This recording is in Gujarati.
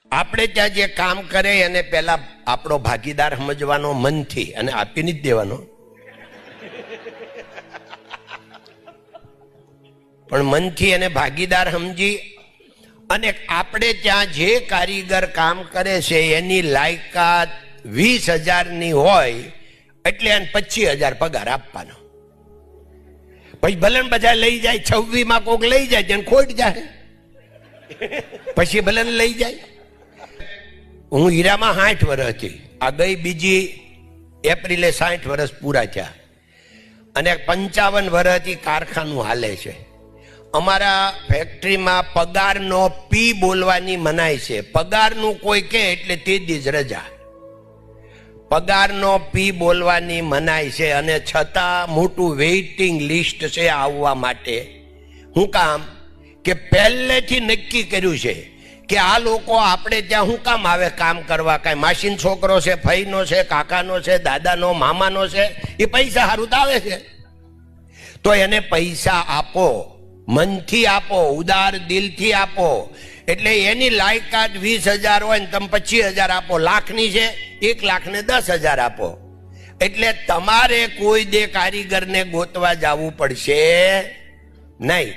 આપણે ત્યાં જે કામ કરે એને પહેલા આપણો ભાગીદાર સમજવાનો મનથી, અને આપી નથી દેવાનો, પણ મનથી એને ભાગીદાર સમજી અને આપણે ત્યાં જે કારીગર કામ કરે છે એની લાયકાત 20,000ની હોય એટલે એને 25,000 પગાર આપવાનો. પછી ભલે બધા લઈ જાય, 26માં કોક લઈ જાય તેને ખોટ જાય, પછી ભલે લઈ જાય. હું હીરામાં 60 વર્ષ હતી, આ ગઈ બીજી એપ્રિલે 60 વર્ષ પૂરા થયા, અને 55 વર્ષથી કારખાનું હાલે છે. અમારા ફેક્ટરીમાં પગારનો પી બોલવાની મનાય છે. પગારનું કોઈ કહે એટલે તે દી જ રજા. પગારનો પી બોલવાની મનાય છે, અને છતાં મોટું વેઇટિંગ લિસ્ટ છે આવવા માટે. શું કામ કે પહેલેથી નક્કી કર્યું છે કે આ લોકો આપણે ત્યાં શું કામ આવે કામ કરવા? કાંઈ માસીનો છોકરો છે, ફઈનો છે, કાકાનો છે, દાદાનો, મામાનો છે, એ પૈસા સારું તો આવે છે. તો એને પૈસા આપો, મનથી આપો, ઉદાર દિલથી આપો. એટલે એની લાયકાત 20,000 હોય ને તમે 25,000 આપો. લાખની છે, 1,10,000 આપો. એટલે તમારે કોઈ દે કારીગરને ગોતવા જવું પડશે નહીં.